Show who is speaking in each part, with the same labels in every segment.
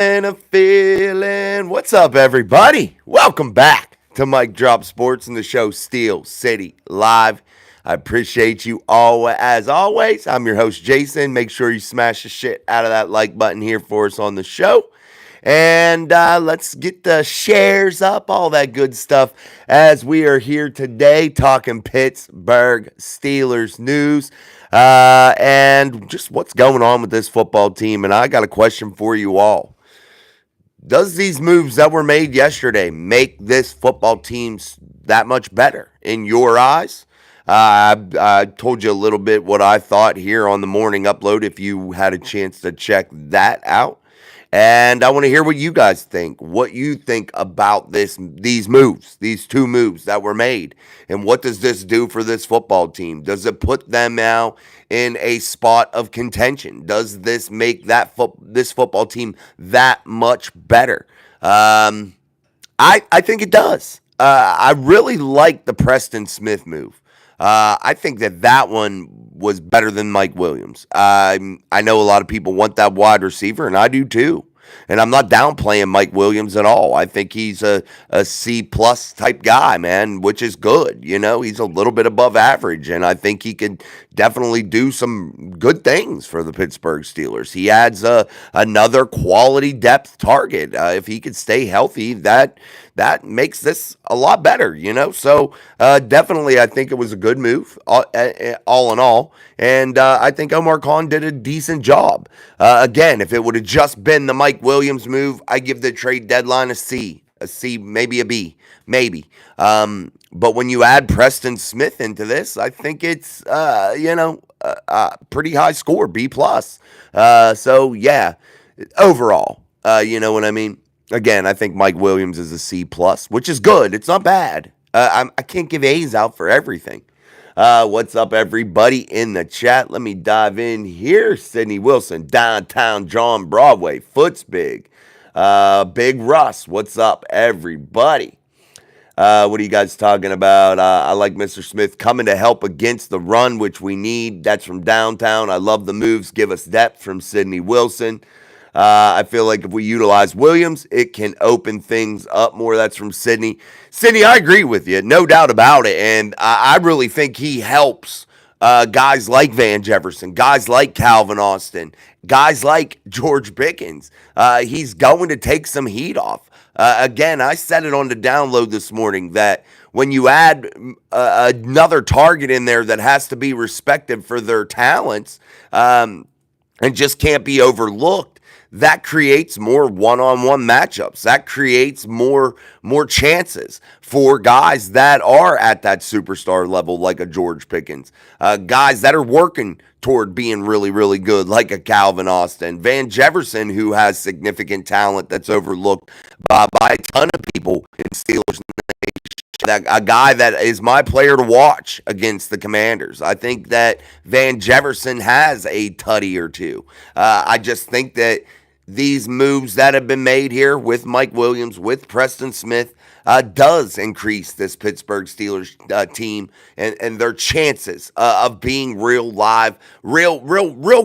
Speaker 1: And a feeling. What's up, everybody? Welcome back to Mike Drop Sports and the show Steel City Live. I appreciate you all as always. I'm your host, Jason. Make sure you smash the shit out of that like button here for us on the show. And let's get the shares up, all that good stuff, as we are here today talking Pittsburgh Steelers news and just what's going on with this football team. And I got a question for you all. Does these moves that were made yesterday make this football team that much better in your eyes? I told you a little bit what I thought here on the morning upload if you had a chance to check that out. And I want to hear what you guys think. What you think about these moves, these two moves that were made. And what does this do for this football team? Does it put them now in a spot of contention? Does this make this football team that much better? I think it does. I really like the Preston Smith move. I think that one was better than Mike Williams. I know a lot of people want that wide receiver, and I do too. And I'm not downplaying Mike Williams at all. I think he's a C plus type guy, man, which is good. You know, he's a little bit above average, and I think he could definitely do some good things for the Pittsburgh Steelers. He adds another quality depth target. If he could stay healthy, that makes this a lot better, you know? So definitely I think it was a good move, all in all. And I think Omar Khan did a decent job. Again, if it would have just been the Mike Williams move, I give the trade deadline a C, maybe a B, maybe. But when you add Preston Smith into this, I think it's, pretty high score, B plus. So yeah, overall, you know what I mean? Again, I think Mike Williams is a C plus, which is good. It's not bad. I can't give A's out for everything. What's up, everybody in the chat? Let me dive in here. Sydney Wilson, downtown John Broadway, Foot's Big. Big Russ, what's up, everybody? What are you guys talking about? I like Mr. Smith coming to help against the run, which we need. That's from downtown. I love the moves. Give us depth from Sydney Wilson. I feel like if we utilize Williams, it can open things up more. That's from Sydney. Sydney, I agree with you. No doubt about it. And I really think he helps guys like Van Jefferson, guys like Calvin Austin, guys like George Pickens. He's going to take some heat off. Again, I said it on the download this morning that when you add another target in there that has to be respected for their talents and just can't be overlooked, that creates more one-on-one matchups. That creates more chances for guys that are at that superstar level, like a George Pickens, guys that are working toward being really, really good, like a Calvin Austin, Van Jefferson, who has significant talent that's overlooked by a ton of people in Steelers. A guy that is my player to watch against the Commanders. I think that Van Jefferson has a tutty or two. I just think that these moves that have been made here with Mike Williams, with Preston Smith, does increase this Pittsburgh Steelers team and their chances of being real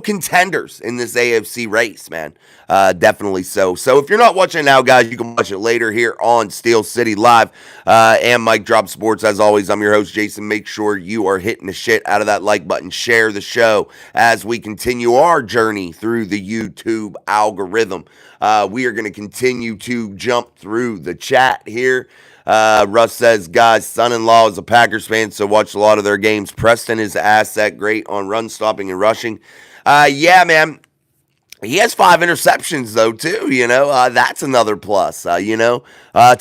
Speaker 1: contenders in this AFC race, man. Definitely so. So if you're not watching now, guys, you can watch it later here on Steel City Live and Mike Drop Sports. As always, I'm your host, Jason. Make sure you are hitting the shit out of that like button. Share the show as we continue our journey through the YouTube algorithm. We are going to continue to jump through the chat here. Russ says, guys, son-in-law is a Packers fan, so watch a lot of their games. Preston is an asset, great on run stopping and rushing. Yeah, man. He has 5 interceptions, though, too, you know. That's another plus, to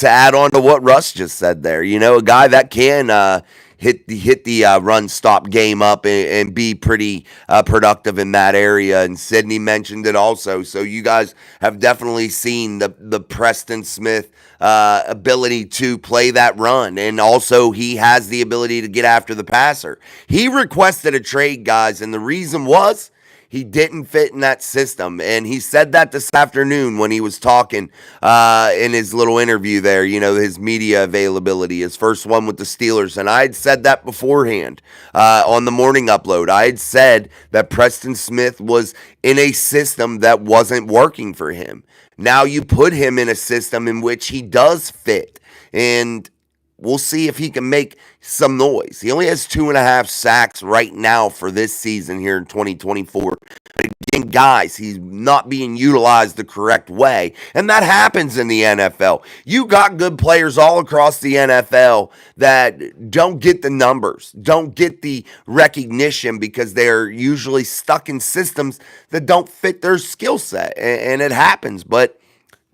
Speaker 1: add on to what Russ just said there. You know, a guy that can hit the run-stop game up and be pretty productive in that area. And Sydney mentioned it also. So you guys have definitely seen the Preston Smith ability to play that run. And also he has the ability to get after the passer. He requested a trade, guys, and the reason was He didn't fit in that system. And he said that this afternoon when he was talking in his little interview there, his media availability, his first one with the Steelers. And I had said that beforehand on the morning upload. I had said that Preston Smith was in a system that wasn't working for him. Now you put him in a system in which he does fit. And we'll see if he can make some noise. He only has 2.5 sacks right now for this season here in 2024. But again, guys, he's not being utilized the correct way. And that happens in the NFL. You got good players all across the NFL that don't get the numbers, don't get the recognition because they're usually stuck in systems that don't fit their skill set. And it happens. But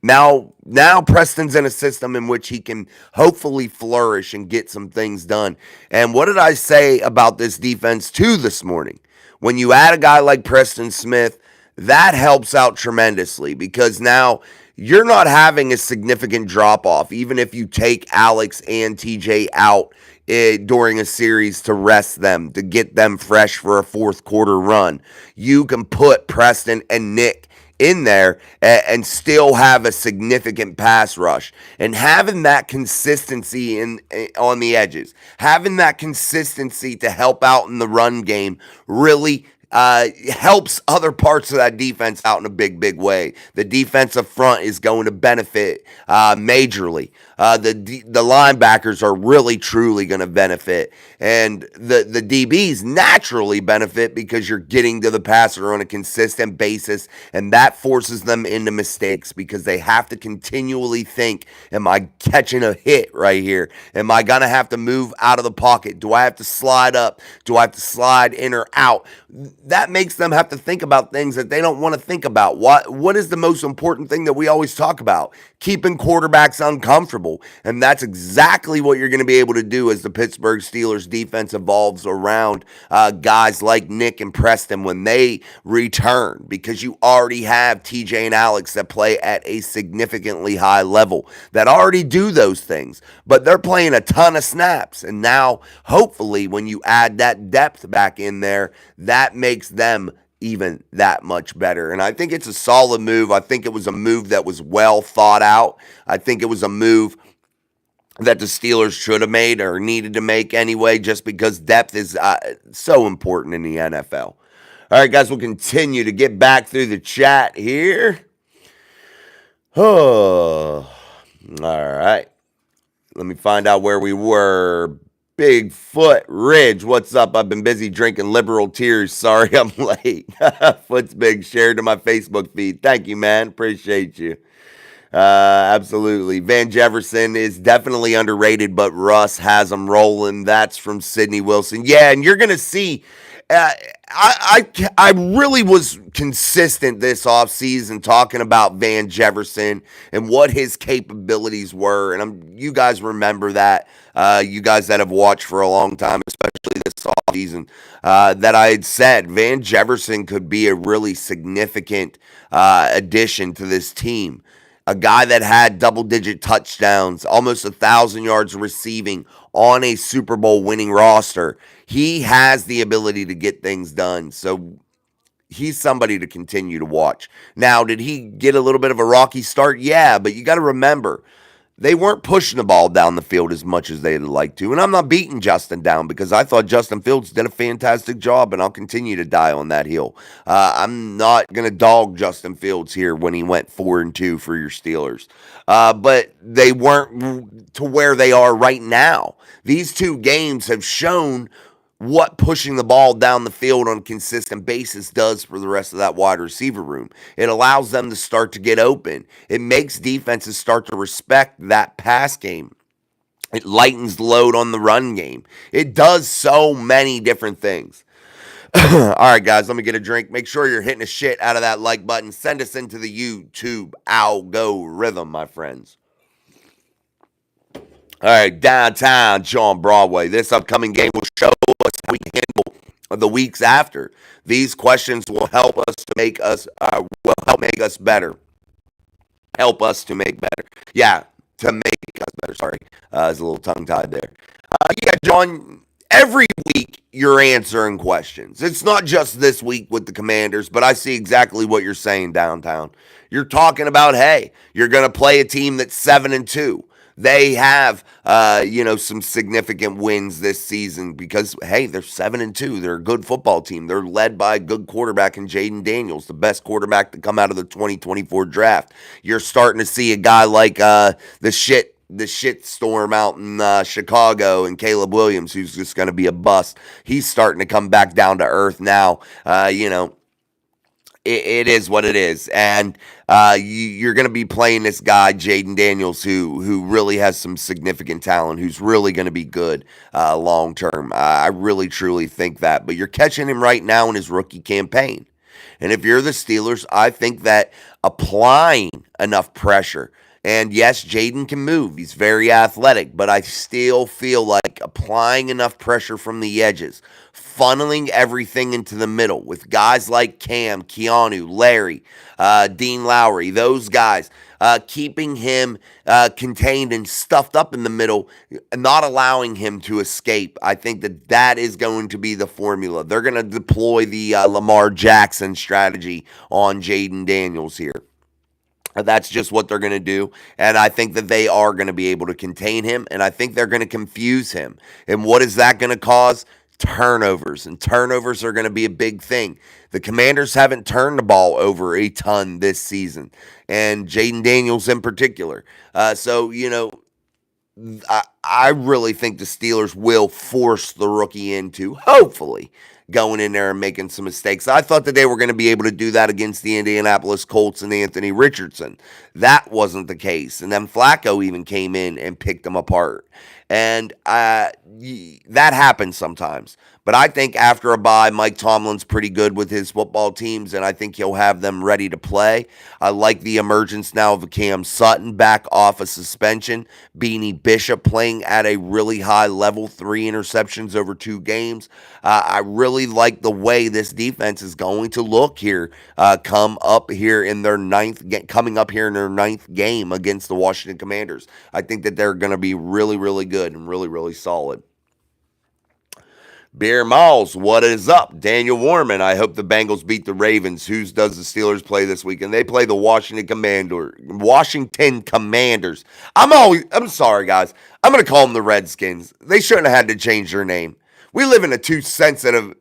Speaker 1: now Preston's in a system in which he can hopefully flourish and get some things done. And what did I say about this defense too this morning? When you add a guy like Preston Smith, that helps out tremendously because now you're not having a significant drop off, even if you take Alex and TJ out during a series to rest them, to get them fresh for a fourth quarter run. You can put Preston and Nick in there and still have a significant pass rush. And having that consistency on the edges, having that consistency to help out in the run game really helps other parts of that defense out in a big way. The defensive front is going to benefit majorly. The linebackers are really truly going to benefit, and the DBs naturally benefit because you're getting to the passer on a consistent basis, and that forces them into mistakes because they have to continually think, am I catching a hit right here? Am I going to have to move out of the pocket? Do I have to slide up? Do I have to slide in or out? That makes them have to think about things that they don't want to think about. What is the most important thing that we always talk about? Keeping quarterbacks uncomfortable. And that's exactly what you're going to be able to do as the Pittsburgh Steelers defense evolves around guys like Nick and Preston when they return, because you already have TJ and Alex that play at a significantly high level that already do those things, but they're playing a ton of snaps. And now, hopefully, when you add that depth back in there, that makes them even that much better. And I think it's a solid move. I think it was a move that was well thought out. I think it was a move that the Steelers should have made or needed to make anyway, just because depth is so important in the NFL. All right, guys, we'll continue to get back through the chat here. Oh, all right. Let me find out where we were. Bigfoot Ridge, what's up? I've been busy drinking liberal tears. Sorry I'm late. Foot's big, shared to my Facebook feed. Thank you, man. Appreciate you. Absolutely. Van Jefferson is definitely underrated, but Russ has him rolling. That's from Sydney Wilson. Yeah, and you're going to see. I really was consistent this offseason talking about Van Jefferson and what his capabilities were. And you guys remember that. You guys that have watched for a long time, especially this offseason, that I had said Van Jefferson could be a really significant addition to this team. A guy that had double-digit touchdowns, almost 1,000 yards receiving on a Super Bowl winning roster. He has the ability to get things done. So he's somebody to continue to watch. Now, did he get a little bit of a rocky start? Yeah, but you got to remember, they weren't pushing the ball down the field as much as they'd like to. And I'm not beating Justin down because I thought Justin Fields did a fantastic job, and I'll continue to die on that hill. I'm not going to dog Justin Fields here when he went 4-2 for your Steelers. But they weren't to where they are right now. These two games have shown what pushing the ball down the field on a consistent basis does for the rest of that wide receiver room. It allows them to start to get open. It makes defenses start to respect that pass game. It lightens the load on the run game. It does so many different things. All right, guys, let me get a drink. Make sure you're hitting a shit out of that like button. Send us into the YouTube algorithm, my friends. All right, downtown John Broadway. This upcoming game will show us how we handle the weeks after. These questions will help us to make us better. Help us to make better. Yeah, to make us better. Sorry, I was a little tongue tied there. Yeah, John. Every week you're answering questions. It's not just this week with the Commanders, but I see exactly what you're saying downtown. You're talking about, hey, you're going to play a team that's 7-2. They have, some significant wins this season because, hey, they're 7-2. They're a good football team. They're led by a good quarterback in Jaden Daniels, the best quarterback to come out of the 2024 draft. You're starting to see a guy like the shit storm out in Chicago and Caleb Williams, who's just going to be a bust. He's starting to come back down to earth now. It is what it is, and you're going to be playing this guy Jaden Daniels, who really has some significant talent, who's really going to be good long term. I really truly think that, but you're catching him right now in his rookie campaign, and if you're the Steelers, I think that applying enough pressure. And yes, Jaden can move. He's very athletic, but I still feel like applying enough pressure from the edges, funneling everything into the middle with guys like Cam, Keanu, Larry, Dean Lowry, those guys, keeping him contained and stuffed up in the middle, not allowing him to escape. I think that is going to be the formula. They're going to deploy the Lamar Jackson strategy on Jaden Daniels here. That's just what they're going to do. And I think that they are going to be able to contain him. And I think they're going to confuse him. And what is that going to cause? Turnovers. And turnovers are going to be a big thing. The Commanders haven't turned the ball over a ton this season. And Jaden Daniels in particular. I really think the Steelers will force the rookie into, hopefully, going in there and making some mistakes. I thought that they were going to be able to do that against the Indianapolis Colts and Anthony Richardson. That wasn't the case. And then Flacco even came in and picked them apart. And that happens sometimes. But I think after a bye, Mike Tomlin's pretty good with his football teams, and I think he'll have them ready to play. I like the emergence now of Cam Sutton back off a suspension. Beanie Bishop playing at a really high level, 3 interceptions over 2 games. I really like the way this defense is going to look here, coming up here in their ninth game against the Washington Commanders. I think that they're going to be really, really good and really, really solid. Beer Malls, what is up? Daniel Warman, I hope the Bengals beat the Ravens. Who's does the Steelers play this weekend? They play the Washington Commanders. I'm sorry, guys. I'm going to call them the Redskins. They shouldn't have had to change their name. We live in a too sensitive,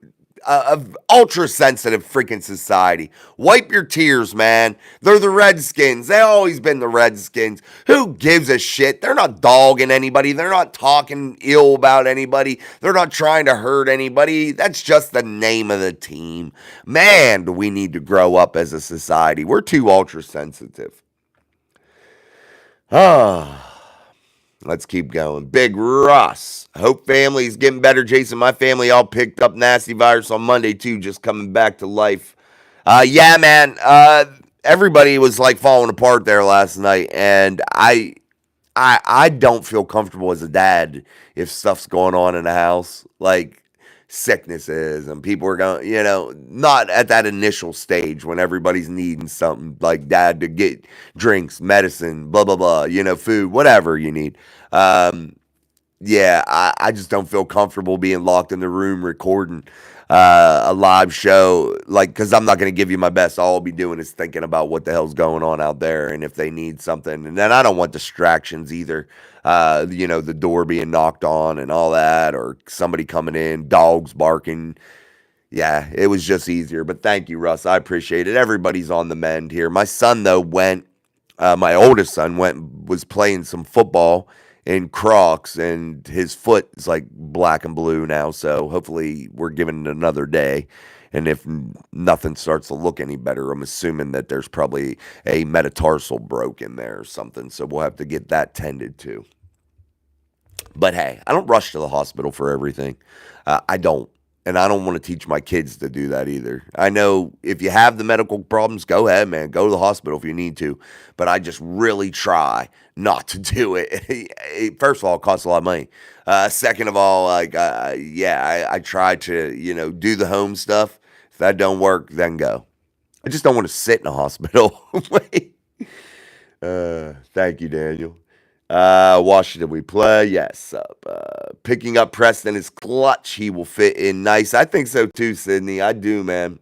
Speaker 1: ultra sensitive freaking society. Wipe your tears, man. They're the Redskins. They always been the Redskins. Who gives a shit? They're not dogging anybody. They're not talking ill about anybody. They're not trying to hurt anybody. That's just the name of the team. Man, do we need to grow up as a society. We're too ultra sensitive. Ah. Let's keep going. Big Russ. Hope family's getting better, Jason. My family all picked up nasty virus on Monday, too, just coming back to life. Yeah, man. Everybody was like falling apart there last night, and I don't feel comfortable as a dad if stuff's going on in the house, like sicknesses, and people are going, not at that initial stage when everybody's needing something like dad to get drinks, medicine, blah, blah, blah, food, whatever you need. Yeah, I just don't feel comfortable being locked in the room recording a live show, like, because I'm not going to give you my best. All I'll be doing is thinking about what the hell's going on out there and if they need something. And then I don't want distractions either. The door being knocked on and all that, or somebody coming in, dogs barking. Yeah, it was just easier. But thank you, Russ. I appreciate it. Everybody's on the mend here. My son, though, my oldest son was playing some football in Crocs, and his foot is like black and blue now. So hopefully we're giving it another day. And if nothing starts to look any better, I'm assuming that there's probably a metatarsal broke in there or something. So we'll have to get that tended to. But hey, I don't rush to the hospital for everything. I don't. And I don't want to teach my kids to do that either. I know if you have the medical problems, go ahead, man. Go to the hospital if you need to. But I just really try not to do it. First of all, it costs a lot of money. Second of all, I try to, do the home stuff. If that don't work, then go. I just don't want to sit in a hospital. Thank you, Daniel. Washington we play. Yes. Picking up Preston is clutch. He will fit in nice. I think so too, Sydney. I do, man.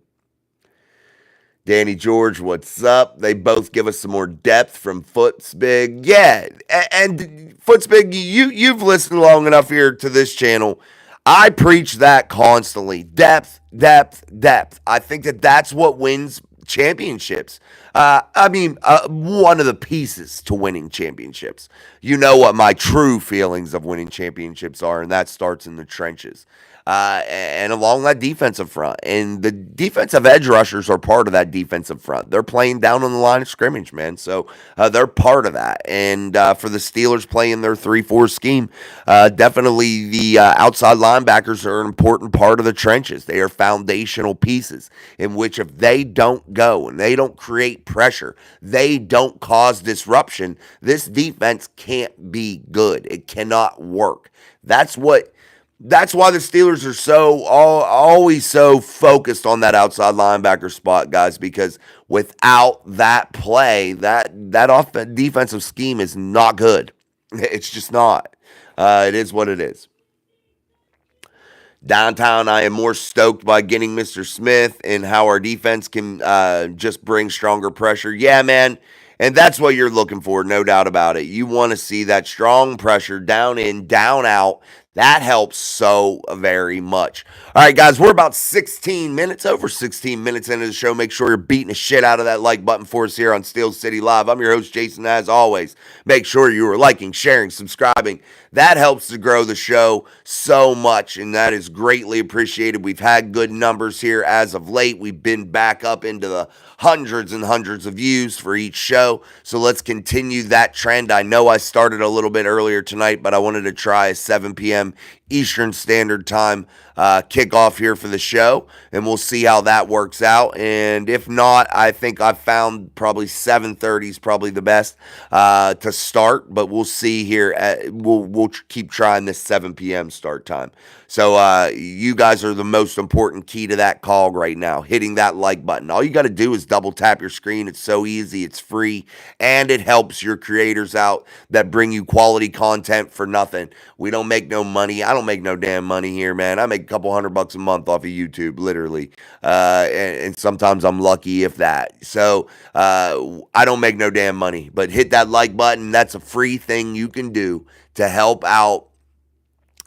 Speaker 1: Danny George, what's up? They both give us some more depth from Foot's Big. Yeah, and Foot's Big, you've listened long enough here to this channel. I preach that constantly. Depth, depth, depth. I think that that's what wins championships. One of the pieces to winning championships. You know what my true feelings of winning championships are, and that starts in the trenches. And along that defensive front. And the defensive edge rushers are part of that defensive front. They're playing down on the line of scrimmage, man. So they're part of that. And for the Steelers playing their 3-4 scheme, definitely the outside linebackers are an important part of the trenches. They are foundational pieces in which if they don't go and they don't create pressure, they don't cause disruption, this defense can't be good. It cannot work. That's why the Steelers are always so focused on that outside linebacker spot, guys. Because without that play, that defensive scheme is not good. It's just not. It is what it is. Downtown, I am more stoked by getting Mr. Smith and how our defense can just bring stronger pressure. Yeah, man. And that's what you're looking for, no doubt about it. You want to see that strong pressure down in, down out. That helps so very much. All right, guys, we're about 16 minutes, over 16 minutes into the show. Make sure you're beating the shit out of that like button for us here on Steel City Live. I'm your host, Jason, as always. Make sure you are liking, sharing, subscribing. That helps to grow the show so much, and that is greatly appreciated. We've had good numbers here as of late. We've been back up into the hundreds and hundreds of views for each show, so let's continue that trend. I know I started a little bit earlier tonight, but I wanted to try a 7 p.m. Eastern Standard Time kickoff here for the show, and we'll see how that works out. And if not, I think I've found probably 7:30 is probably the best to start, but we'll see here. We'll keep trying this 7 p.m. start time. So you guys are the most important key to that call right now, hitting that like button. All you got to do is double tap your screen. It's so easy. It's free, and it helps your creators out that bring you quality content for nothing. We don't make no money. I don't make no damn money here, man. I make a couple $100 a month off of YouTube, literally. And sometimes I'm lucky if that. So I don't make no damn money. But hit that like button. That's a free thing you can do to help out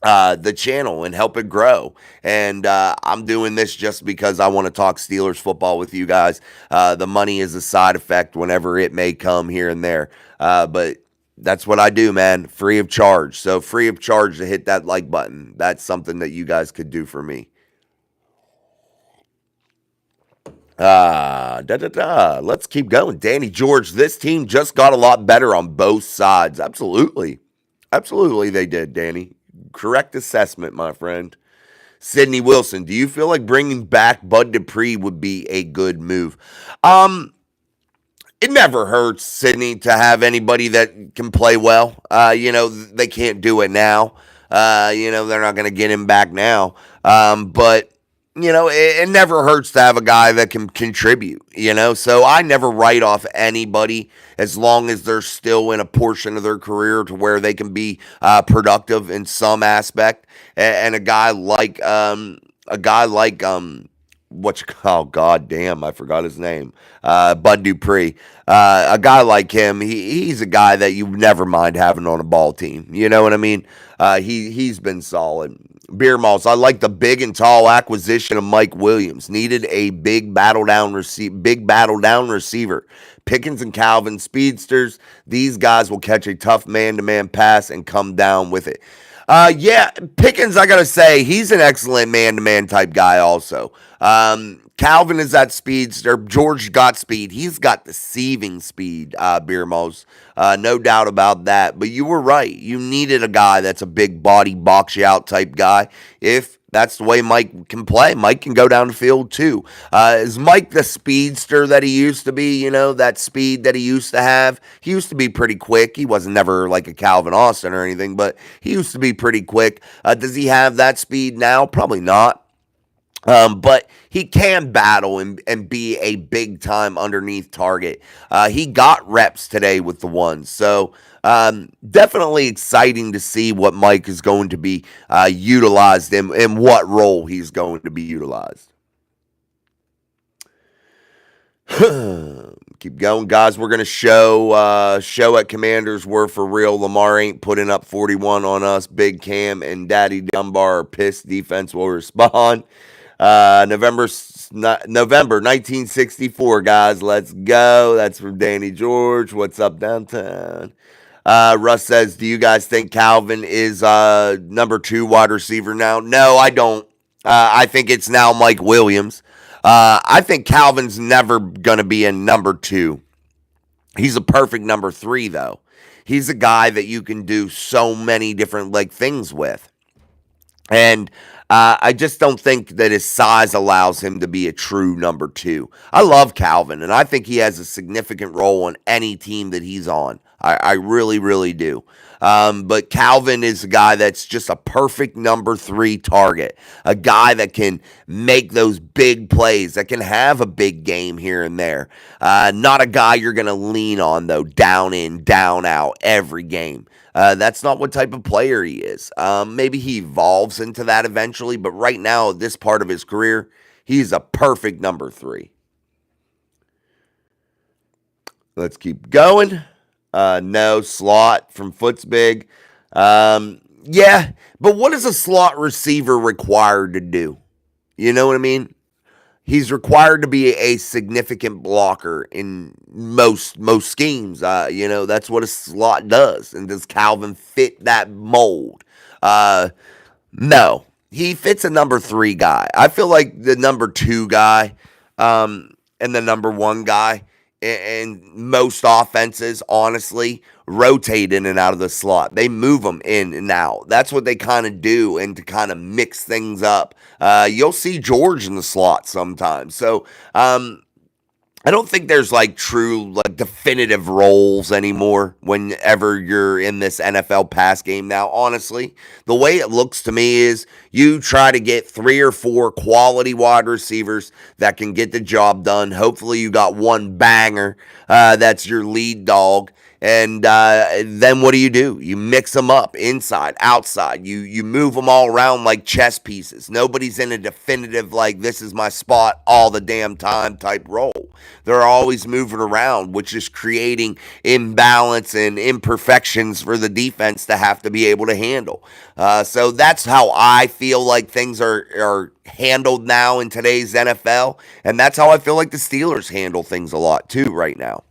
Speaker 1: the channel and help it grow. And I'm doing this just because I want to talk Steelers football with you guys. The money is a side effect whenever it may come here and there. But that's what I do, man. Free of charge. So free of charge to hit that like button. That's something that you guys could do for me. Let's keep going. Danny George, this team just got a lot better on both sides. Absolutely. Absolutely they did, Danny. Correct assessment, my friend. Sydney Wilson, do you feel like bringing back Bud Dupree would be a good move? It never hurts, Sydney, to have anybody that can play well. They can't do it now. They're not going to get him back now. But it never hurts to have a guy that can contribute, So I never write off anybody as long as they're still in a portion of their career to where they can be productive in some aspect. And a guy like oh god damn, I forgot his name. Bud Dupree. A guy like him, he's a guy that you never mind having on a ball team. You know what I mean? He's been solid. Beer Malls, I like the big and tall acquisition of Mike Williams. Needed a big battle down receiver. Pickens and Calvin, speedsters. These guys will catch a tough man-to-man pass and come down with it. Pickens, I gotta say, he's an excellent man-to-man type guy also. Calvin is that speedster. George got speed. He's got deceiving speed, Beer Malls. No doubt about that. But you were right. You needed a guy that's a big body, box you out type guy. If that's the way Mike can play, Mike can go down the field too. Is Mike the speedster that he used to be? That speed that he used to have? He used to be pretty quick. He wasn't never like a Calvin Austin or anything, but he used to be pretty quick. Does he have that speed now? Probably not. But he can battle and be a big time underneath target. He got reps today with the ones. So definitely exciting to see what Mike is going to be utilized in what role he's going to be utilized. Keep going, guys. We're gonna show at Commanders. We're for real. Lamar ain't putting up 41 on us. Big Cam and Daddy Dunbar are pissed. Defense will respond. November 1964, guys. Let's go. That's from Danny George. What's up, downtown? Russ says, "Do you guys think Calvin is number 2 wide receiver now?" No, I don't. I think it's now Mike Williams. I think Calvin's never gonna be a number 2. He's a perfect number 3, though. He's a guy that you can do so many different like things with. And I just don't think that his size allows him to be a true number 2. I love Calvin, and I think he has a significant role on any team that he's on. I really, really do. But Calvin is a guy that's just a perfect number 3 target, a guy that can make those big plays, that can have a big game here and there. Not a guy you're going to lean on, though, down in, down out every game. That's not what type of player he is. Maybe he evolves into that eventually, but right now, this part of his career, he's a perfect number 3. Let's keep going. No, slot from Foot's Big. Yeah, but what is a slot receiver required to do? You know what I mean? He's required to be a significant blocker in most schemes. That's what a slot does. And does Calvin fit that mold? No, he fits a number 3 guy. I feel like the number 2 guy, and the number 1 guy and most offenses, honestly, rotate in and out of the slot. They move them in and out. That's what they kind of do, and to kind of mix things up. You'll see George in the slot sometimes. So I don't think there's like true, like definitive roles anymore whenever you're in this NFL pass game now. Honestly, the way it looks to me is you try to get 3 or 4 quality wide receivers that can get the job done. Hopefully, you got one banger that's your lead dog. And then what do? You mix them up inside, outside. You move them all around like chess pieces. Nobody's in a definitive, like, this is my spot all the damn time type role. They're always moving around, which is creating imbalance and imperfections for the defense to have to be able to handle. So that's how I feel like things are handled now in today's NFL. And that's how I feel like the Steelers handle things a lot too right now.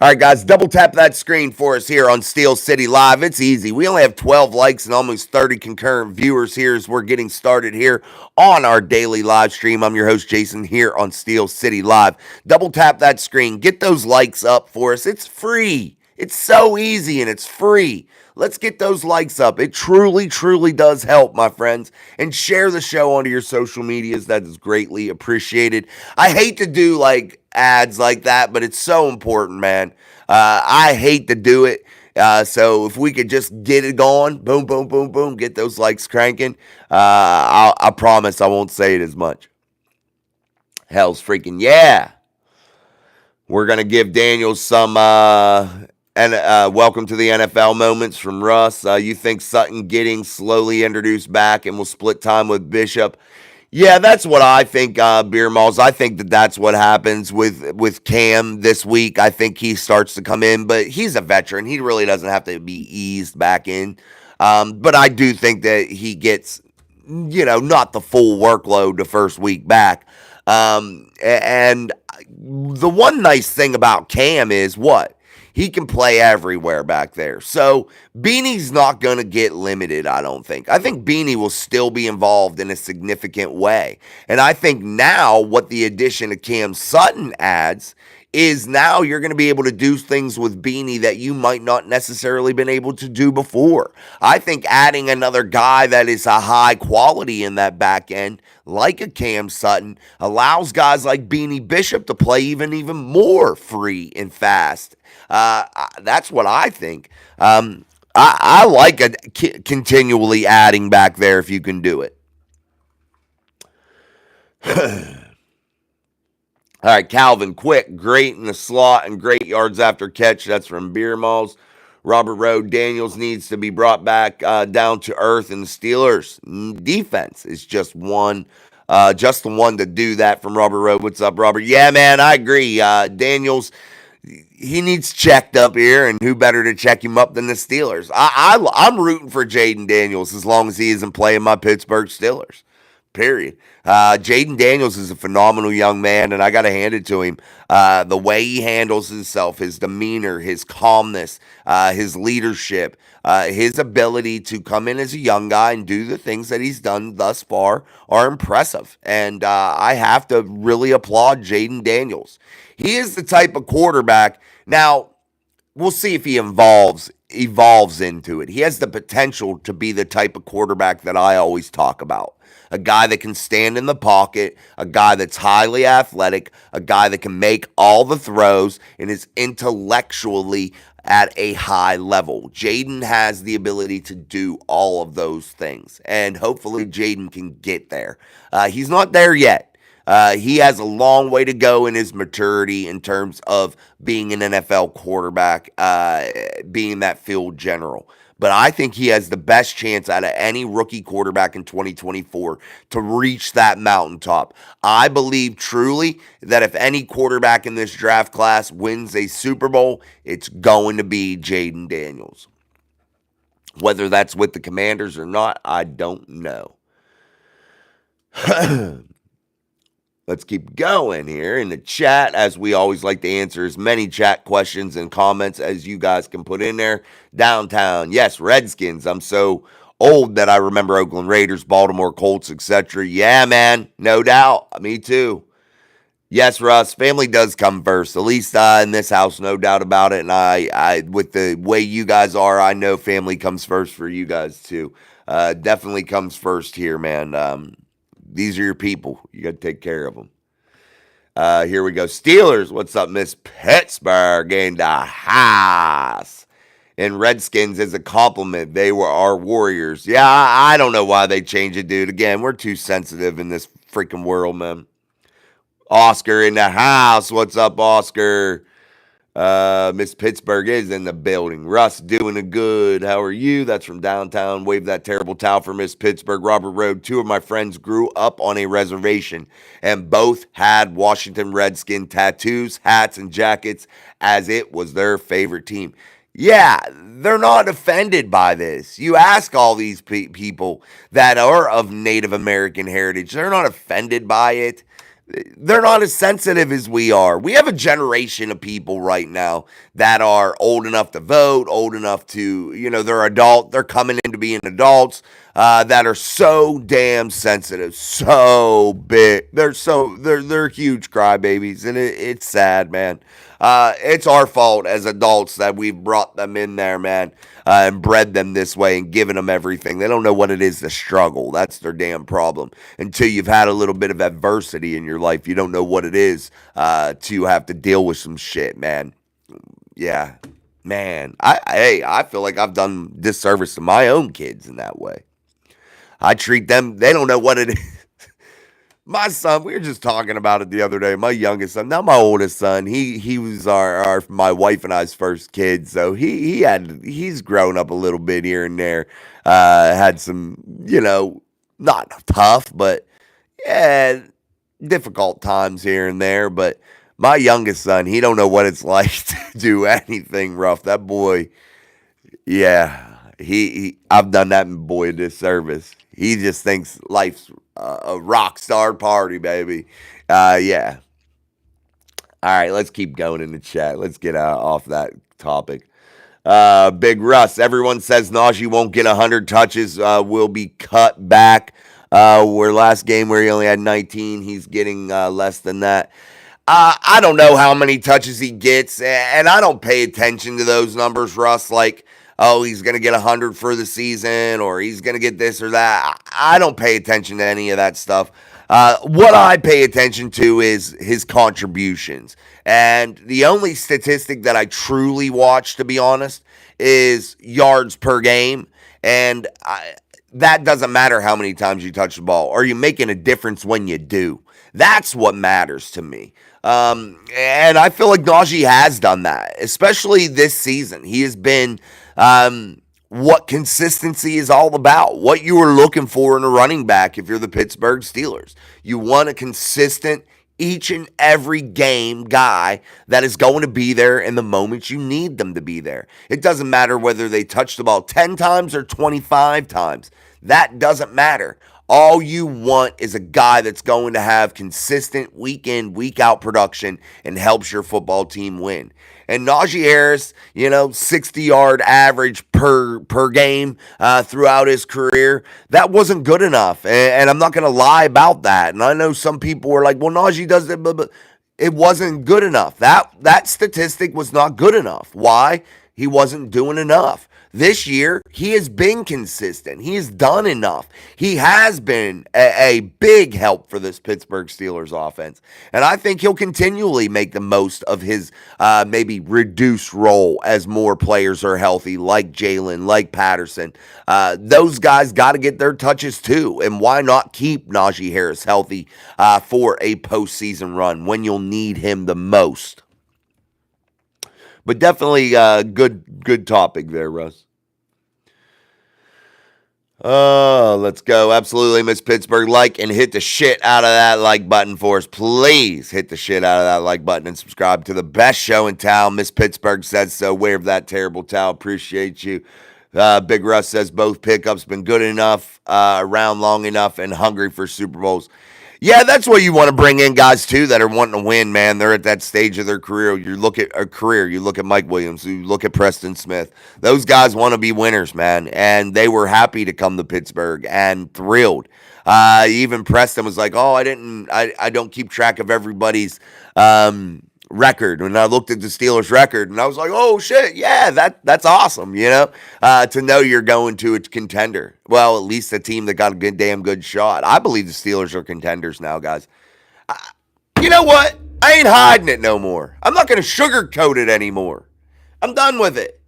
Speaker 1: All right, guys, double tap that screen for us here on Steel City Live. It's easy. We only have 12 likes and almost 30 concurrent viewers here as we're getting started here on our daily live stream. I'm your host, Jason, here on Steel City Live. Double tap that screen. Get those likes up for us. It's free. It's so easy and it's free. Let's get those likes up. It truly, truly does help, my friends. And share the show onto your social medias. That is greatly appreciated. I hate to do like ads like that, but it's so important, man. I hate to do it. So if we could just get it going, boom, boom, boom, boom, get those likes cranking, I promise I won't say it as much. Hell's freaking yeah. We're going to give Daniel some welcome to the NFL moments from Russ. You think Sutton getting slowly introduced back and will split time with Bishop? Yeah, that's what I think, Beer Malls. I think that's what happens with Cam this week. I think he starts to come in, but he's a veteran. He really doesn't have to be eased back in. But I do think that he gets, not the full workload the first week back. And the one nice thing about Cam is what? He can play everywhere back there. So Beanie's not going to get limited, I don't think. I think Beanie will still be involved in a significant way. And I think now what the addition of Cam Sutton adds is now you're going to be able to do things with Beanie that you might not necessarily been able to do before. I think adding another guy that is a high quality in that back end, like a Cam Sutton, allows guys like Beanie Bishop to play even more free and fast. That's what I think. I like continually adding back there if you can do it. All right, Calvin Quick, great in the slot and great yards after catch. That's from Beer Malls. Robert Rowe Daniels needs to be brought back down to earth, and the Steelers defense is just the one to do that. From Robert Rowe. What's up, Robert? Yeah, man, I agree. Daniels, he needs checked up here, and who better to check him up than the Steelers? I'm rooting for Jaden Daniels as long as he isn't playing my Pittsburgh Steelers. Period. Jaden Daniels is a phenomenal young man, and I got to hand it to him. The way he handles himself, his demeanor, his calmness, his leadership, his ability to come in as a young guy and do the things that he's done thus far are impressive. And I have to really applaud Jaden Daniels. He is the type of quarterback. Now, we'll see if he evolves into it. He has the potential to be the type of quarterback that I always talk about. A guy that can stand in the pocket, a guy that's highly athletic, a guy that can make all the throws and is intellectually at a high level. Jaden has the ability to do all of those things, and hopefully Jaden can get there. He's not there yet. He has a long way to go in his maturity in terms of being an NFL quarterback, being that field general. But I think he has the best chance out of any rookie quarterback in 2024 to reach that mountaintop. I believe truly that if any quarterback in this draft class wins a Super Bowl, it's going to be Jaden Daniels. Whether that's with the Commanders or not, I don't know. Let's keep going here in the chat, as we always like to answer as many chat questions and comments as you guys can put in there. Downtown, yes, Redskins. I'm so old that I remember Oakland Raiders, Baltimore Colts, etc. Yeah, man, no doubt. Me too. Yes, Russ, family does come first, at least in this house, no doubt about it. And I, with the way you guys are, I know family comes first for you guys too. Definitely comes first here, man. These are your people. You got to take care of them. Here we go. Steelers. What's up, Miss Pittsburgh in the house? And Redskins is a compliment. They were our Warriors. Yeah, I don't know why they changed it, dude. Again, we're too sensitive in this freaking world, man. Oscar in the house. What's up, Oscar? Miss Pittsburgh is in the building. Russ doing a good. How are you? That's from downtown. Wave that terrible towel for Miss Pittsburgh. Robert Road. Two of my friends grew up on a reservation and both had Washington Redskin tattoos, hats, and jackets as it was their favorite team. Yeah, they're not offended by this. You ask all these people that are of Native American heritage, they're not offended by it. They're not as sensitive as we are. We have a generation of people right now that are old enough to vote, old enough to, they're adult. They're coming into being adults that are so damn sensitive, so big. They're huge crybabies, and it's sad, man. It's our fault as adults that we've brought them in there, man, and bred them this way and given them everything. They don't know what it is to struggle. That's their damn problem. Until you've had a little bit of adversity in your life, you don't know what it is to have to deal with some shit, man. Yeah, man. I feel like I've done disservice to my own kids in that way. I treat them, they don't know what it is. My son, we were just talking about it the other day. My youngest son, not my oldest son, he was my wife and I's first kid, so he's grown up a little bit here and there. Had some, not tough, but yeah, difficult times here and there. But my youngest son, he don't know what it's like to do anything rough. That boy, yeah, I've done that boy a disservice. He just thinks life's a rock star party, baby. Yeah. All right, let's keep going in the chat. Let's get off that topic. Big Russ, everyone says Najee won't get 100 touches, will be cut back. Where last game where he only had 19, he's getting less than that. I don't know how many touches he gets, and I don't pay attention to those numbers, Russ. Like, oh, he's going to get 100 for the season, or he's going to get this or that. I don't pay attention to any of that stuff. What I pay attention to is his contributions. And the only statistic that I truly watch, to be honest, is yards per game. And that doesn't matter how many times you touch the ball. Are you making a difference when you do? That's what matters to me. And I feel like Najee has done that, especially this season. He has been what consistency is all about, what you are looking for in a running back if you're the Pittsburgh Steelers. You want a consistent, each and every game guy that is going to be there in the moments you need them to be there. It doesn't matter whether they touch the ball 10 times or 25 times. That doesn't matter. All you want is a guy that's going to have consistent week in, week out production and helps your football team win. And Najee Harris, 60-yard average per game throughout his career, that wasn't good enough. And I'm not going to lie about that. And I know some people were like, well, Najee does it, but it wasn't good enough. That statistic was not good enough. Why? He wasn't doing enough. This year, he has been consistent. He has done enough. He has been a big help for this Pittsburgh Steelers offense. And I think he'll continually make the most of his maybe reduced role as more players are healthy, like Jalen, like Patterson. Those guys got to get their touches too. And why not keep Najee Harris healthy for a postseason run when you'll need him the most? But definitely good topic there, Russ. Oh, let's go. Absolutely, Miss Pittsburgh. Like and hit the shit out of that like button for us. Please hit the shit out of that like button and subscribe to the best show in town. Miss Pittsburgh says so. Wave that terrible towel. Appreciate you. Big Russ says both pickups been good enough, around long enough, and hungry for Super Bowls. Yeah, that's what you want to bring in guys, too, that are wanting to win, man. They're at that stage of their career. You look at a career. You look at Mike Williams. You look at Preston Smith. Those guys want to be winners, man, and they were happy to come to Pittsburgh and thrilled. Even Preston was like, oh, I don't keep track of everybody's record. When I looked at the Steelers record and I was like, oh shit, yeah, that's awesome, to know you're going to a contender. Well, at least a team that got a damn good shot. I believe the Steelers are contenders now, guys. You know what? I ain't hiding it no more. I'm not going to sugarcoat it anymore. I'm done with it.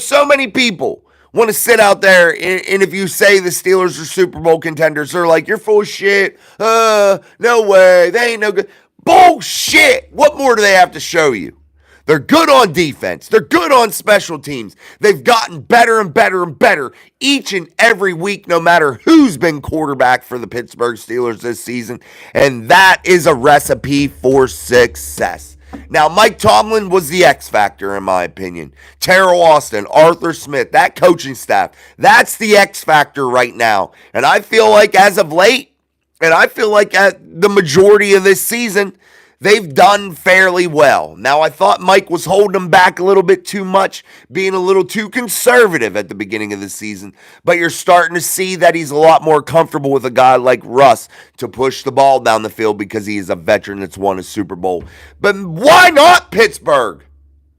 Speaker 1: So many people want to sit out there and if you say the Steelers are Super Bowl contenders, they're like, you're full of shit. No way. They ain't no good. Bullshit! What more do they have to show you? They're good on defense. They're good on special teams. They've gotten better and better and better each and every week, no matter who's been quarterback for the Pittsburgh Steelers this season. And that is a recipe for success. Now, Mike Tomlin was the X factor, in my opinion. Terrell Austin, Arthur Smith, that coaching staff, that's the X factor right now. And I feel like as of late, and I feel like at the majority of this season, they've done fairly well. Now, I thought Mike was holding them back a little bit too much, being a little too conservative at the beginning of the season. But you're starting to see that he's a lot more comfortable with a guy like Russ to push the ball down the field because he is a veteran that's won a Super Bowl. But why not Pittsburgh?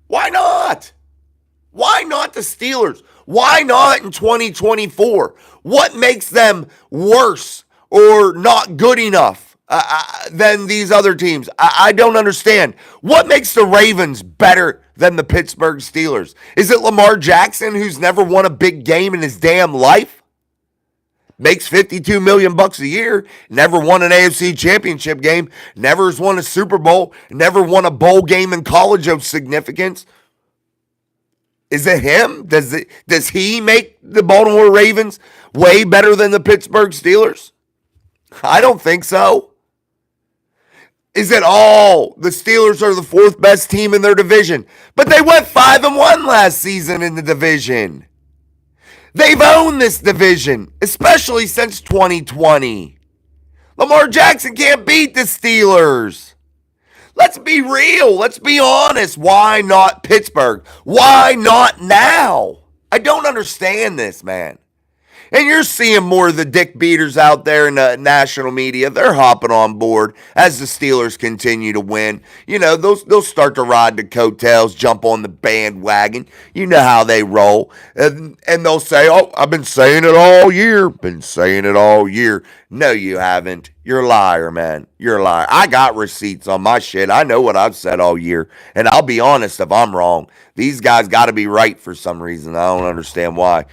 Speaker 1: Why not? Why not the Steelers? Why not in 2024? What makes them worse or not good enough than these other teams? I don't understand. What makes the Ravens better than the Pittsburgh Steelers? Is it Lamar Jackson, who's never won a big game in his damn life? Makes $52 million a year, never won an AFC championship game, never has won a Super Bowl, never won a bowl game in college of significance. Is it him? Does he make the Baltimore Ravens way better than the Pittsburgh Steelers? I don't think so. Is it the Steelers are the fourth best team in their division? But they went 5-1 last season in the division. They've owned this division, especially since 2020. Lamar Jackson can't beat the Steelers. Let's be real. Let's be honest. Why not Pittsburgh? Why not now? I don't understand this, man. And you're seeing more of the dick beaters out there in the national media. They're hopping on board as the Steelers continue to win. They'll start to ride the coattails, jump on the bandwagon. You know how they roll. And they'll say, oh, I've been saying it all year. Been saying it all year. No, you haven't. You're a liar, man. You're a liar. I got receipts on my shit. I know what I've said all year. And I'll be honest if I'm wrong. These guys got to be right for some reason. I don't understand why.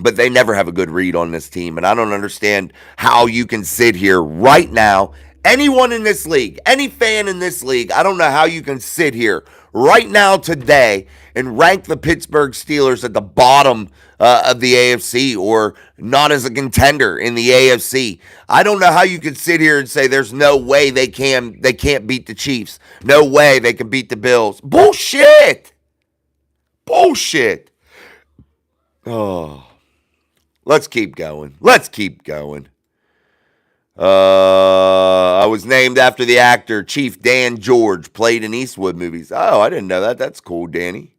Speaker 1: but they never have a good read on this team. And I don't understand how you can sit here right now. Anyone in this league, any fan in this league, I don't know how you can sit here right now today and rank the Pittsburgh Steelers at the bottom of the AFC or not as a contender in the AFC. I don't know how you can sit here and say there's no way they can't beat the Chiefs. No way they can beat the Bills. Bullshit. Bullshit. Oh. Let's keep going. I was named after the actor Chief Dan George, played in Eastwood movies. Oh, I didn't know that. That's cool, Danny.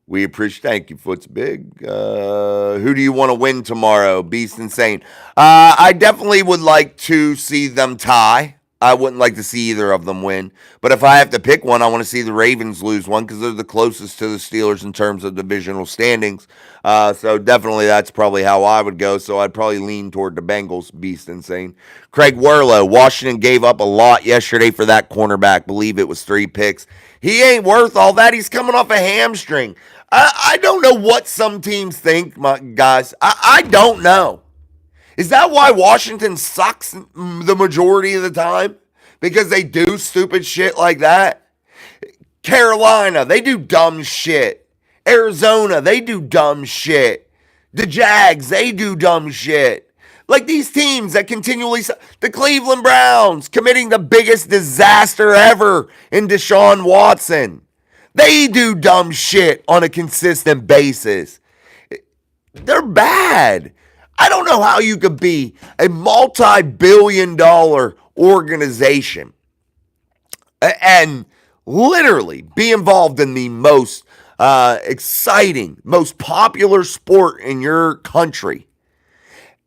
Speaker 1: We appreciate. Thank you, Foot's Big. Who do you want to win tomorrow? Beast Insane. I definitely would like to see them tie. I wouldn't like to see either of them win. But if I have to pick one, I want to see the Ravens lose one because they're the closest to the Steelers in terms of divisional standings. So definitely that's probably how I would go. So I'd probably lean toward the Bengals. Beast Insane. Craig Werlow. Washington gave up a lot yesterday for that cornerback. Believe it was 3 picks. He ain't worth all that. He's coming off a hamstring. I don't know what some teams think, guys. I don't know. Is that why Washington sucks the majority of the time? Because they do stupid shit like that? Carolina, they do dumb shit. Arizona, they do dumb shit. The Jags, they do dumb shit. Like these teams that continually... The Cleveland Browns committing the biggest disaster ever in Deshaun Watson. They do dumb shit on a consistent basis. They're bad. I don't know how you could be a multi-billion-dollar organization and literally be involved in the most exciting, most popular sport in your country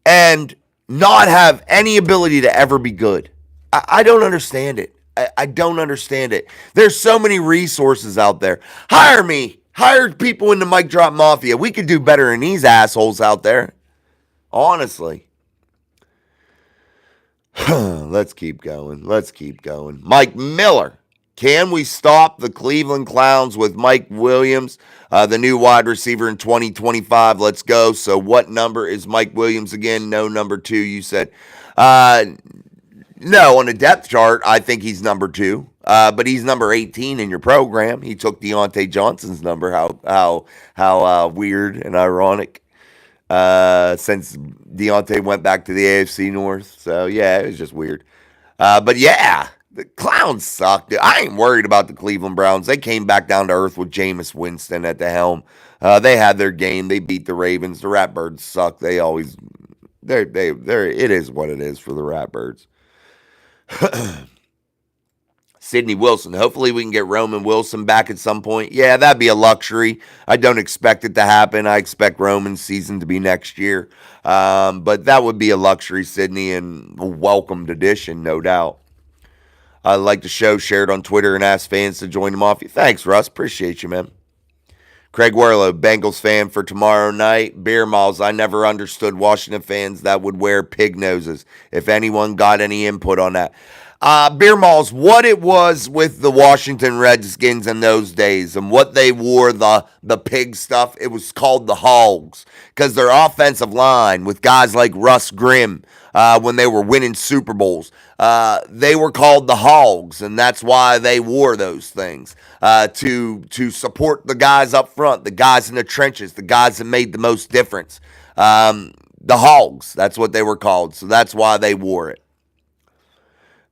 Speaker 1: and not have any ability to ever be good. I don't understand it. I don't understand it. There's so many resources out there. Hire me. Hire people in the Mic Drop Mafia. We could do better than these assholes out there. Honestly. Let's keep going. Mike Miller. Can we stop the Cleveland Clowns with Mike Williams, the new wide receiver in 2025? Let's go. So what number is Mike Williams again? No, number 2, you said. No, on the depth chart, I think he's number 2. But he's number 18 in your program. He took Deontay Johnson's number. How weird and ironic. Since Deontay went back to the AFC North. So, yeah, it was just weird. But, yeah, the Clowns suck. I ain't worried about the Cleveland Browns. They came back down to earth with Jameis Winston at the helm. They had their game. They beat the Ravens. The Ratbirds suck. It is what it is for the Ratbirds. Sidney Wilson. Hopefully we can get Roman Wilson back at some point. Yeah, that'd be a luxury. I don't expect it to happen. I expect Roman's season to be next year. But that would be a luxury, Sidney, and a welcomed addition, no doubt. I like the show, shared on Twitter, and asked fans to join the Mafia. Thanks, Russ. Appreciate you, man. Craig Werlow, Bengals fan for tomorrow night. Beer Malls. I never understood Washington fans that would wear pig noses. If anyone got any input on that. Beer Malls, what it was with the Washington Redskins in those days and what they wore, the pig stuff, it was called the Hogs because their offensive line with guys like Russ Grimm, when they were winning Super Bowls, they were called the Hogs, and that's why they wore those things, to support the guys up front, the guys in the trenches, the guys that made the most difference. The Hogs, that's what they were called, so that's why they wore it.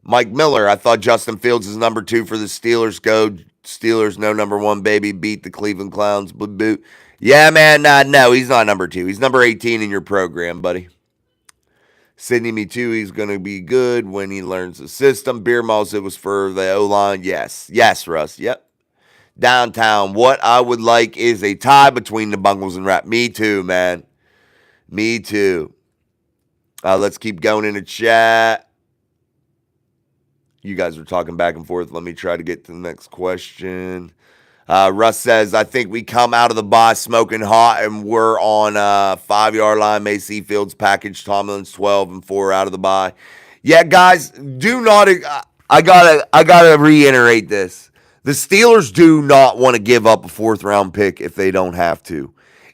Speaker 1: Mike Miller, I thought Justin Fields is number 2 for the Steelers. Go Steelers, no number 1, baby. Beat the Cleveland Clowns. Boot. Yeah, man, no, he's not number 2. He's number 18 in your program, buddy. Sidney, me too. He's going to be good when he learns the system. Beer Malls, it was for the O-line. Yes, Russ. Yep. Downtown, what I would like is a tie between the Bungles and Rat. Me too, man. Me too. Let's keep going in the chat. You guys are talking back and forth. Let me try to get to the next question. Russ says, I think we come out of the bye smoking hot and we're on 5-yard line. Macy Fields package. Tomlin's 12 and 4 out of the bye. Yeah, guys, do not. I gotta reiterate this. The Steelers do not want to give up a 4th round pick if they don't have to.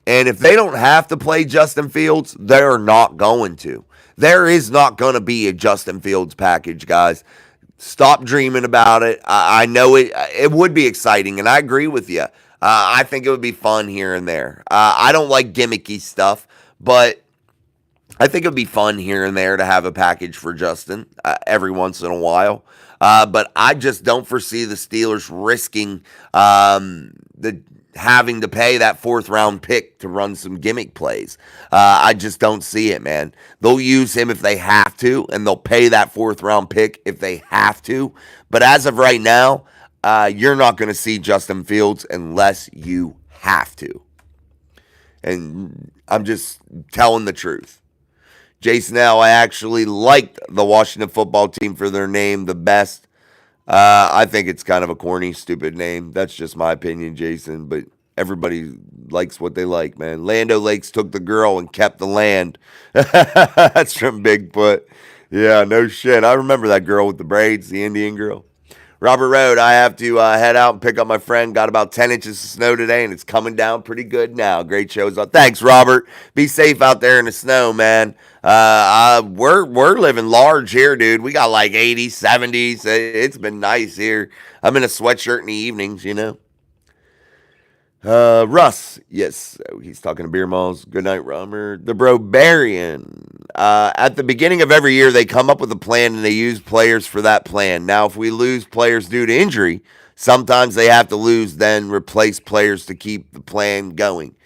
Speaker 1: And if they don't have to play Justin Fields, they're not going to. There is not going to be a Justin Fields package, guys. Stop dreaming about it. I know it would be exciting, and I agree with you. I think it would be fun here and there. I don't like gimmicky stuff, but I think it would be fun here and there to have a package for Justin every once in a while. But I just don't foresee the Steelers risking the having to pay that fourth round pick to run some gimmick plays. I just don't see it, man. They'll use him if they have to, and they'll pay that fourth round pick if they have to. But as of right now, you're not going to see Justin Fields unless you have to. And I'm just telling the truth. Jason L., I actually liked the Washington football team for their name the best. I think it's kind of a corny, stupid name. That's just my opinion, Jason, but everybody likes what they like, man. Lando Lakes took the girl and kept the land. That's from Bigfoot. Yeah, no shit. I remember that girl with the braids, the Indian girl. Robert Road, I have to head out and pick up my friend. Got about 10 inches of snow today, and it's coming down pretty good now. Great shows on. Thanks, Robert. Be safe out there in the snow, man. We're living large here, dude. We got like 80s, 70s. It's been nice here. I'm in a sweatshirt in the evenings, you know. Russ, yes, he's talking to Beer Malls. Good night, Romer. The Brobarian. At the beginning of every year, they come up with a plan and they use players for that plan. Now, if we lose players due to injury, sometimes they have to lose, then replace players to keep the plan going.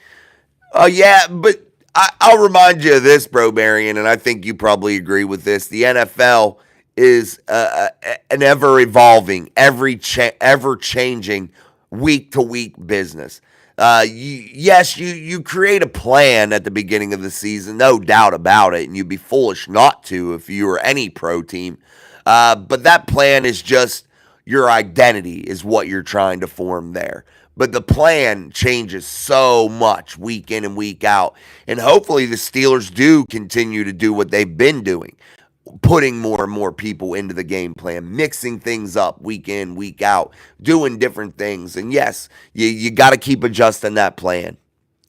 Speaker 1: Yeah, but I'll remind you of this, Brobarian, and I think you probably agree with this. The NFL is an ever evolving, ever changing, week to week business. Yes, you create a plan at the beginning of the season, no doubt about it, and you'd be foolish not to if you were any pro team. But that plan is just your identity, is what you're trying to form there. But the plan changes so much week in and week out. And hopefully the Steelers do continue to do what they've been doing, putting more and more people into the game plan, mixing things up week in, week out, doing different things. And yes, you got to keep adjusting that plan.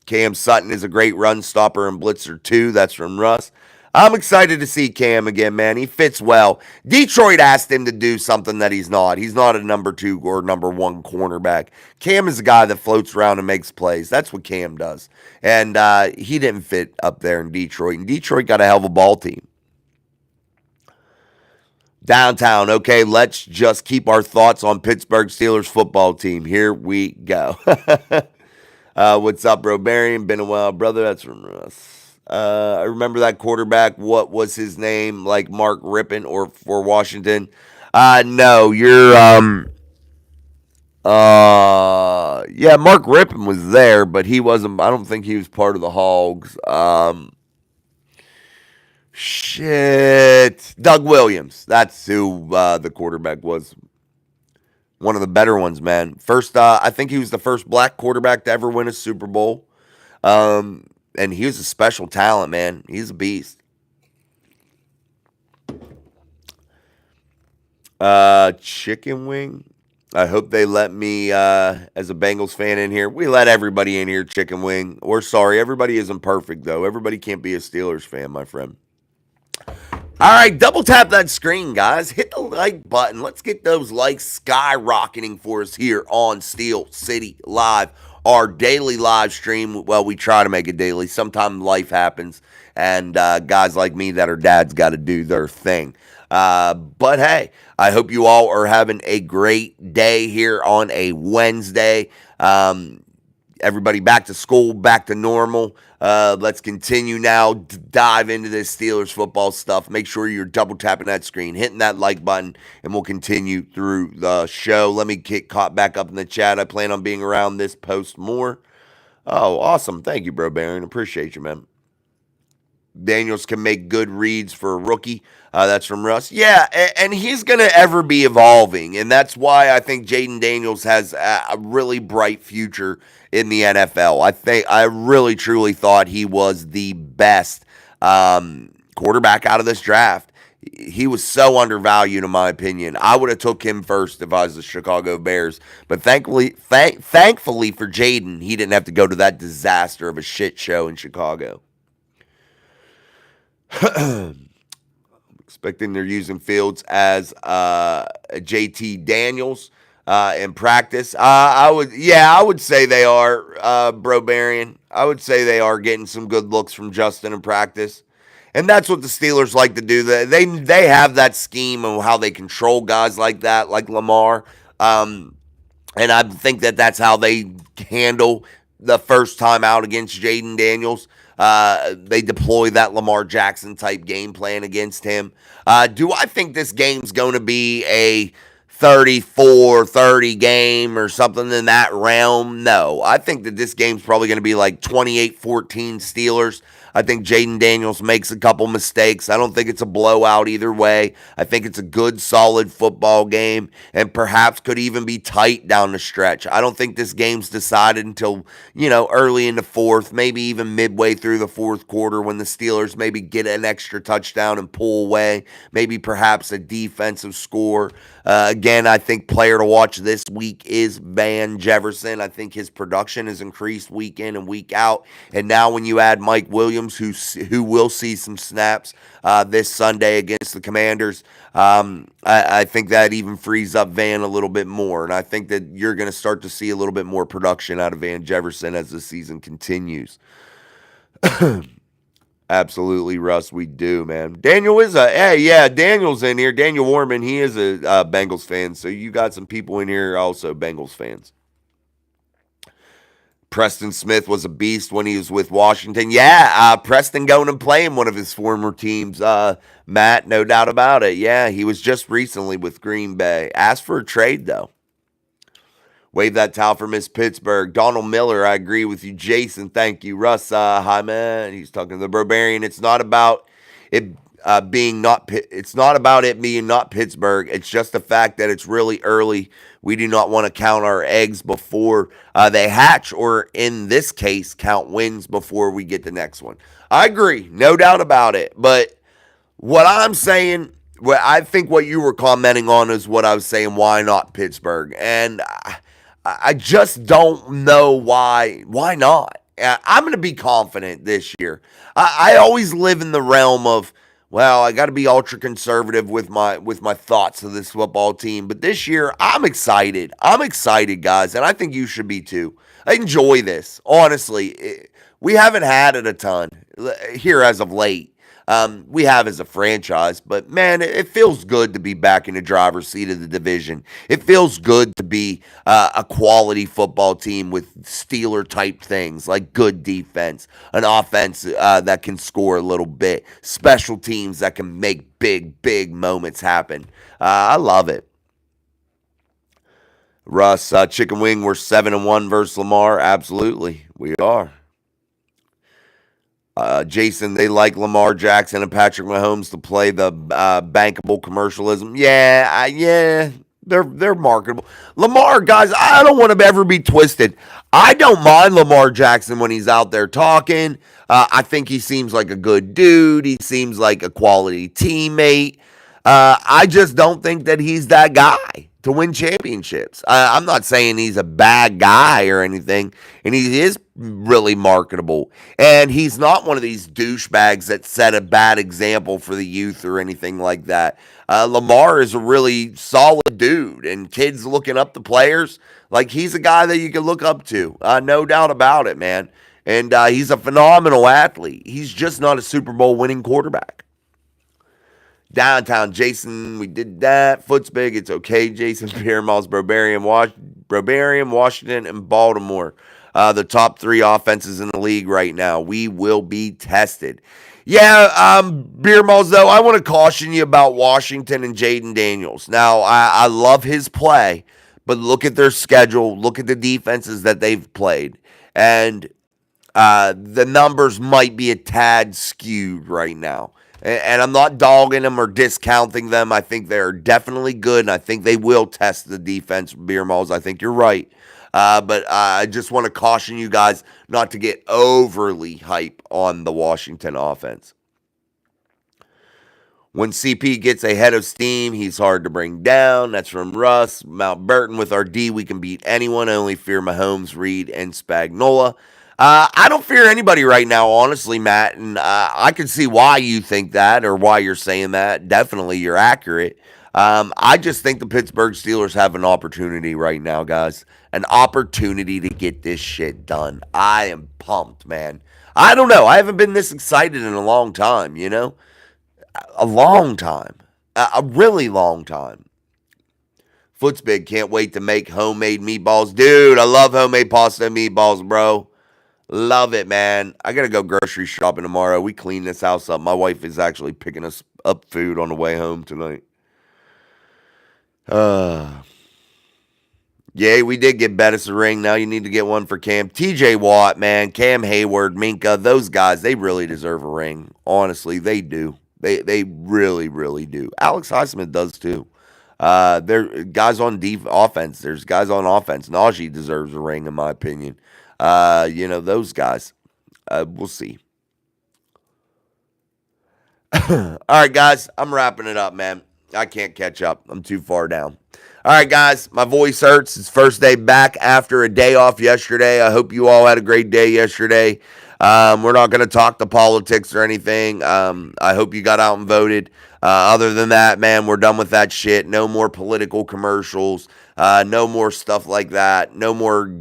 Speaker 1: Cam Sutton is a great run stopper and blitzer too. That's from Russ. I'm excited to see Cam again, man. He fits well. Detroit asked him to do something that he's not. He's not a number 2 or number 1 cornerback. Cam is a guy that floats around and makes plays. That's what Cam does. And he didn't fit up there in Detroit. And Detroit got a hell of a ball team. Downtown. Okay, let's just keep our thoughts on Pittsburgh Steelers football team. Here we go. What's up, bro? Barian? Been a while, brother. That's from Russ. I remember that quarterback. What was his name? Like Mark Rippon or for Washington? No, you're yeah, Mark Rippon was there, but he wasn't. I don't think he was part of the Hogs. Shit, Doug Williams. That's who the quarterback was. One of the better ones, man. First, I think he was the first black quarterback to ever win a Super Bowl. And he was a special talent, man. He's a beast. Chicken wing. I hope they let me, as a Bengals fan in here. We let everybody in here, chicken wing. We're sorry. Everybody isn't perfect, though. Everybody can't be a Steelers fan, my friend. All right, double tap that screen, guys. Hit the like button. Let's get those likes skyrocketing for us here on Steel City Live, our daily live stream. Well, we try to make it daily. Sometimes life happens, and guys like me that are dads got to do their thing. But hey, I hope you all are having a great day here on a Wednesday. Everybody back to school, back to normal. Let's continue now to dive into this Steelers football stuff. Make sure you're double tapping that screen, hitting that like button, and we'll continue through the show. Let me get caught back up in the chat. I plan on being around this post more. Oh, awesome. Thank you, bro, Baron. Appreciate you, man. Daniels can make good reads for a rookie. That's from Russ. Yeah, and he's going to ever be evolving, and that's why I think Jaden Daniels has a really bright future in the NFL. I really, truly thought he was the best quarterback out of this draft. He was so undervalued in my opinion. I would have took him first if I was the Chicago Bears. But thankfully for Jaden, he didn't have to go to that disaster of a shit show in Chicago. Expecting they're using Fields as JT Daniels in practice. I would say they are, Bro Barian. I would say they are getting some good looks from Justin in practice. And that's what the Steelers like to do. They have that scheme of how they control guys like that, like Lamar. And I think that that's how they handle the first time out against Jaden Daniels. They deploy that Lamar Jackson type game plan against him. Do I think this game's going to be a 34-30 game or something in that realm? No. I think that this game's probably going to be like 28-14 Steelers. I think Jaden Daniels makes a couple mistakes. I don't think it's a blowout either way. I think it's a good, solid football game and perhaps could even be tight down the stretch. I don't think this game's decided until, early in the fourth, maybe even midway through the fourth quarter when the Steelers maybe get an extra touchdown and pull away. Maybe perhaps a defensive score. Again, I think player to watch this week is Van Jefferson. I think his production has increased week in and week out. And now when you add Mike Williams, who will see some snaps this Sunday against the Commanders, I think that even frees up Van a little bit more. And I think that you're going to start to see a little bit more production out of Van Jefferson as the season continues. Absolutely, Russ. We do, man. Daniel's in here. Daniel Warman, he is a Bengals fan. So you got some people in here also Bengals fans. Preston Smith was a beast when he was with Washington. Yeah, Preston going and playing one of his former teams. Matt, no doubt about it. Yeah, he was just recently with Green Bay. Asked for a trade, though. Wave that towel for Miss Pittsburgh. Donald Miller, I agree with you. Jason, thank you. Russ, hi man. He's talking to the Barbarian. It's not about it being not. It's not about it being not Pittsburgh. It's just the fact that it's really early. We do not want to count our eggs before they hatch, or in this case, count wins before we get the next one. I agree, no doubt about it. But what I'm saying, I think what you were commenting on is what I was saying. Why not Pittsburgh? And I just don't know why. Why not? I'm going to be confident this year. I always live in the realm of, well, I got to be ultra conservative with my thoughts of this football team. But this year, I'm excited. I'm excited, guys, and I think you should be too. I enjoy this. Honestly, we haven't had it a ton here as of late. We have as a franchise, but man, it feels good to be back in the driver's seat of the division. It feels good to be a quality football team with Steeler type things like good defense, an offense that can score a little bit, special teams that can make big moments happen. I love it. Russ, Chicken Wing, we're 7-1 versus Lamar. Absolutely, we are. Jason, they like Lamar Jackson and Patrick Mahomes to play the bankable commercialism. Yeah, they're marketable. Lamar, guys, I don't want to ever be twisted. I don't mind Lamar Jackson when he's out there talking. I think he seems like a good dude. He seems like a quality teammate. I just don't think that he's that guy to win championships. I'm not saying he's a bad guy or anything, and he is really marketable. And he's not one of these douchebags that set a bad example for the youth or anything like that. Lamar is a really solid dude, and kids looking up to players, like he's a guy that you can look up to. No doubt about it, man. And he's a phenomenal athlete. He's just not a Super Bowl winning quarterback. Downtown, Jason, we did that. Foot's big, it's okay, Jason. Pierre Miles, Barbarian, Washington, and Baltimore. The top three offenses in the league right now. We will be tested. Yeah, Beer Malls, though, I want to caution you about Washington and Jaden Daniels. Now, I love his play, but look at their schedule. Look at the defenses that they've played. And the numbers might be a tad skewed right now. And I'm not dogging them or discounting them. I think they're definitely good, and I think they will test the defense, Beer Malls. I think you're right. But I just want to caution you guys not to get overly hype on the Washington offense. When CP gets a head of steam, he's hard to bring down. That's from Russ. Mount Burton, with our D, we can beat anyone. I only fear Mahomes, Reed, and Spagnola. I don't fear anybody right now, honestly, Matt. And I can see why you think that or why you're saying that. Definitely, you're accurate. I just think the Pittsburgh Steelers have an opportunity right now, guys. An opportunity to get this shit done. I am pumped, man. I don't know. I haven't been this excited in a long time, you know? A long time. A really long time. Foot's big. Can't wait to make homemade meatballs. Dude, I love homemade pasta and meatballs, bro. Love it, man. I got to go grocery shopping tomorrow. We clean this house up. My wife is actually picking us up food on the way home tonight. Uh, yeah, we did get Bettis a ring. Now you need to get one for Cam. TJ Watt, man. Cam Hayward, Minka, those guys, they really deserve a ring. Honestly, they do. They really, really do. Alex Highsmith does too. There guys on offense. There's guys on offense. Najee deserves a ring, in my opinion. Those guys. We'll see. All right, guys, I'm wrapping it up, man. I can't catch up. I'm too far down. All right, guys, my voice hurts. It's first day back after a day off yesterday. I hope you all had a great day yesterday. We're not going to talk the politics or anything. I hope you got out and voted. Other than that, man, we're done with that shit. No more political commercials. No more stuff like that. No more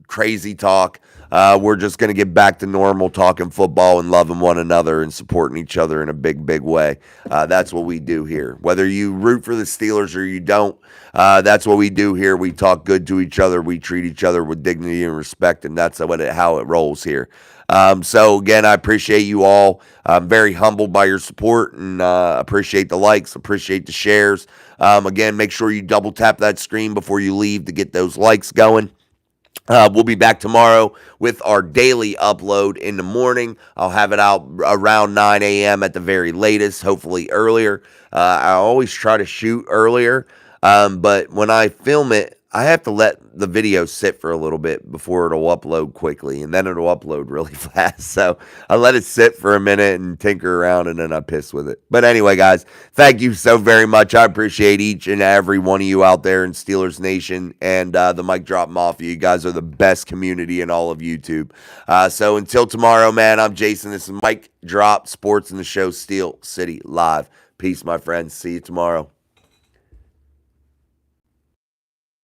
Speaker 1: crazy talk. We're just going to get back to normal talking football and loving one another and supporting each other in a big, big way. That's what we do here. Whether you root for the Steelers or you don't, that's what we do here. We talk good to each other. We treat each other with dignity and respect, and that's how it rolls here. So, again, I appreciate you all. I'm very humbled by your support and appreciate the likes, appreciate the shares. Again, make sure you double tap that screen before you leave to get those likes going. We'll be back tomorrow with our daily upload in the morning. I'll have it out around 9 a.m. at the very latest, hopefully earlier. I always try to shoot earlier, but when I film it, I have to let the video sit for a little bit before it'll upload quickly, and then it'll upload really fast. So I let it sit for a minute and tinker around, and then I piss with it. But anyway, guys, thank you so very much. I appreciate each and every one of you out there in Steelers Nation and the Mic Drop Mafia. You guys are the best community in all of YouTube. So until tomorrow, man, I'm Jason. This is Mic Drop Sports and the show Steel City Live. Peace, my friends. See you tomorrow.